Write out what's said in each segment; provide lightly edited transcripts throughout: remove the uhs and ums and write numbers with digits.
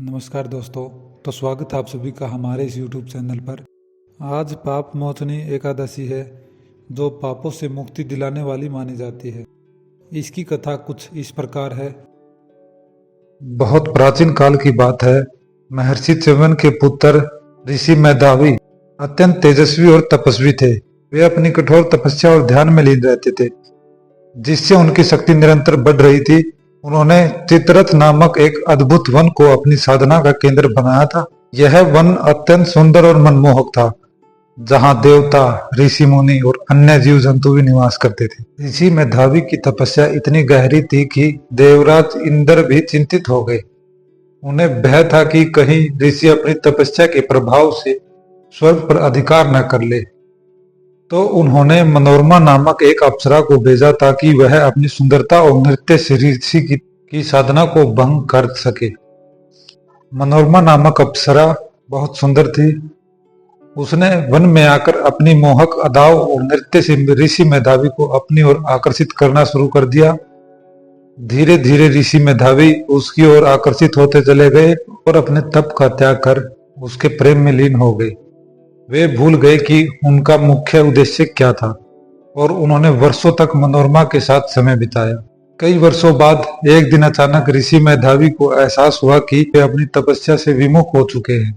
नमस्कार दोस्तों। तो स्वागत है आप सभी का हमारे इस YouTube चैनल पर। आज पाप मोचनी एकादशी है जो पापों से मुक्ति दिलाने वाली मानी जाती है। इसकी कथा कुछ इस प्रकार है। बहुत प्राचीन काल की बात है। महर्षि च्यवन के पुत्र ऋषि मेधावी अत्यंत तेजस्वी और तपस्वी थे। वे अपनी कठोर तपस्या और ध्यान में लीन रहते थे, जिससे उनकी शक्ति निरंतर बढ़ रही थी। उन्होंने चित्ररथ नामक एक अद्भुत वन को अपनी साधना का केंद्र बनाया था। यह वन अत्यंत सुंदर और मनमोहक था, जहां देवता, ऋषि मुनि और अन्य जीव जंतु भी निवास करते थे। ऋषि मेधावी की तपस्या इतनी गहरी थी कि देवराज इंद्र भी चिंतित हो गए। उन्हें भय था कि कहीं ऋषि अपनी तपस्या के प्रभाव से स्वर्ग पर अधिकार न कर ले। तो उन्होंने मनोरमा नामक एक अप्सरा को भेजा ताकि वह अपनी सुंदरता और नृत्य से ऋषि की साधना को भंग कर सके। मनोरमा नामक अप्सरा बहुत सुंदर थी। उसने वन में आकर अपनी मोहक अदाओं और नृत्य से ऋषि मेधावी को अपनी ओर आकर्षित करना शुरू कर दिया। धीरे धीरे ऋषि मेधावी उसकी ओर आकर्षित होते चले गए और अपने तप का त्याग कर उसके प्रेम में लीन हो गए। वे भूल गए कि उनका मुख्य उद्देश्य क्या था और उन्होंने वर्षों तक मनोरमा के साथ समय बिताया। कई वर्षों बाद एक दिन अचानक ऋषि मेधावी को एहसास हुआ कि वे अपनी तपस्या से विमुख हो चुके हैं।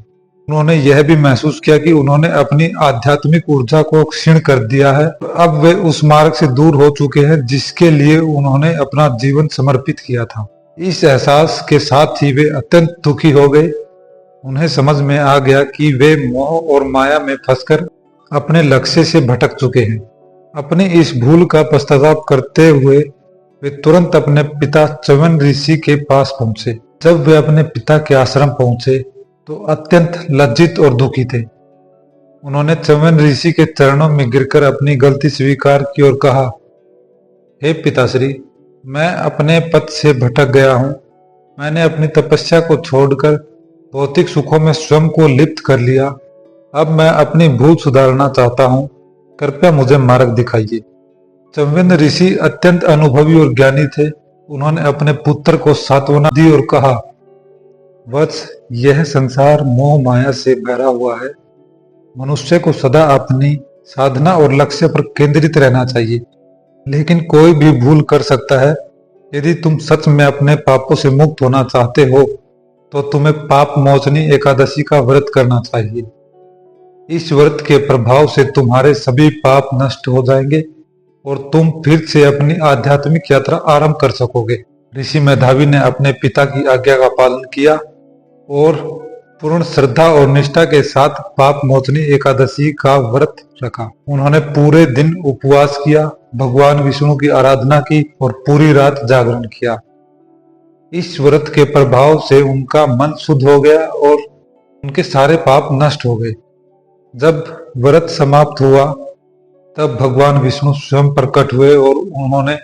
उन्होंने यह भी महसूस किया कि उन्होंने अपनी आध्यात्मिक ऊर्जा को क्षीण कर दिया है। अब वे उस मार्ग से दूर हो चुके हैं जिसके लिए उन्होंने अपना जीवन समर्पित किया था। इस एहसास के साथ ही वे अत्यंत दुखी हो गए। उन्हें समझ में आ गया कि वे मोह और माया में फंसकर अपने लक्ष्य से भटक चुके हैं। अपनी इस भूल का पश्चाताप करते हुए वे तुरंत अपने पिता च्यवन ऋषि के पास पहुंचे। जब वे अपने पिता के आश्रम पहुंचे तो अत्यंत लज्जित और दुखी थे। उन्होंने च्यवन ऋषि के चरणों में गिरकर अपनी गलती स्वीकार की और कहा, हे पिताश्री, मैं अपने पथ से भटक गया हूँ। मैंने अपनी तपस्या को छोड़कर भौतिक सुखों में स्वयं को लिप्त कर लिया। अब मैं अपनी भूल सुधारना चाहता हूँ। कृपया मुझे मार्ग दिखाइए। च्यवन ऋषि अत्यंत अनुभवी और ज्ञानी थे। उन्होंने अपने पुत्र को सांत्वना दी और कहा, वत्स, यह संसार मोह माया से भरा हुआ है। मनुष्य को सदा अपनी साधना और लक्ष्य पर केंद्रित रहना चाहिए, लेकिन कोई भी भूल कर सकता है। यदि तुम सच में अपने पापों से मुक्त होना चाहते हो तो तुम्हें पाप मोचनी एकादशी का व्रत करना चाहिए। इस व्रत के प्रभाव से तुम्हारे सभी पाप नष्ट हो जाएंगे और तुम फिर से अपनी आध्यात्मिक यात्रा आरंभ कर सकोगे। ऋषि मेधावी ने अपने पिता की आज्ञा का पालन किया और पूर्ण श्रद्धा और निष्ठा के साथ पाप मोचनी एकादशी का व्रत रखा। उन्होंने पूरे दिन उपवास किया, भगवान विष्णु की आराधना की और पूरी रात जागरण किया। इस व्रत के प्रभाव से उनका मन शुद्ध हो गया और उनके सारे पाप नष्ट हो गए। जब व्रत समाप्त हुआ तब भगवान विष्णु स्वयं प्रकट हुए और उन्होंने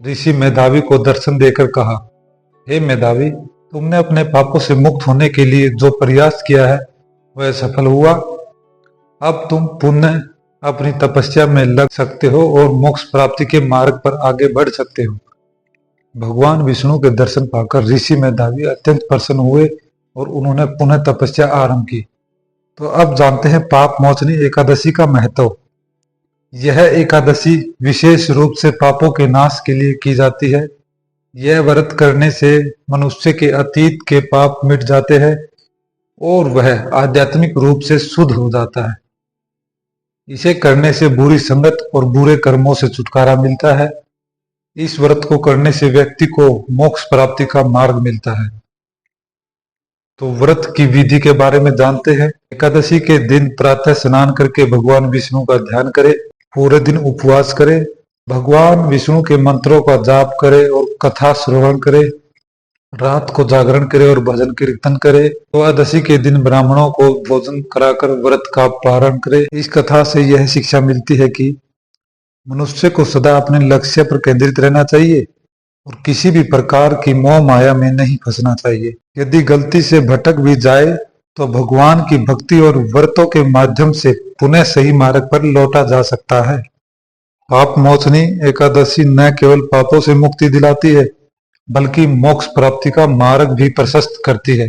ऋषि मेधावी को दर्शन देकर कहा, हे मेधावी, तुमने अपने पापों से मुक्त होने के लिए जो प्रयास किया है वह सफल हुआ। अब तुम पुनः अपनी तपस्या में लग सकते हो और मोक्ष प्राप्ति के मार्ग पर आगे बढ़ सकते हो। भगवान विष्णु के दर्शन पाकर ऋषि मेधावी अत्यंत प्रसन्न हुए और उन्होंने पुनः तपस्या आरंभ की। तो अब जानते हैं पाप मोचनी एकादशी का महत्व। यह एकादशी विशेष रूप से पापों के नाश के लिए की जाती है। यह व्रत करने से मनुष्य के अतीत के पाप मिट जाते हैं और वह आध्यात्मिक रूप से शुद्ध हो जाता है। इसे करने से बुरी संगत और बुरे कर्मों से छुटकारा मिलता है। इस व्रत को करने से व्यक्ति को मोक्ष प्राप्ति का मार्ग मिलता है। तो व्रत की विधि के बारे में जानते हैं। एकादशी के दिन प्रातः स्नान करके भगवान विष्णु का ध्यान करें, पूरे दिन उपवास करें, भगवान विष्णु के मंत्रों का जाप करें और कथा श्रवण करें, रात को जागरण करें और भजन कीर्तन करें। द्वादशी के दिन ब्राह्मणों को भोजन कराकर व्रत का पारण करें। इस कथा से यह शिक्षा मिलती है कि मनुष्य को सदा अपने लक्ष्य पर केंद्रित रहना चाहिए और किसी भी प्रकार की मोह माया में नहीं फंसना चाहिए। यदि गलती से भटक भी जाए तो भगवान की भक्ति और व्रतों के माध्यम से पुनः सही मार्ग पर लौटा जा सकता है। पाप मोचनी एकादशी न केवल पापों से मुक्ति दिलाती है बल्कि मोक्ष प्राप्ति का मार्ग भी प्रशस्त करती है।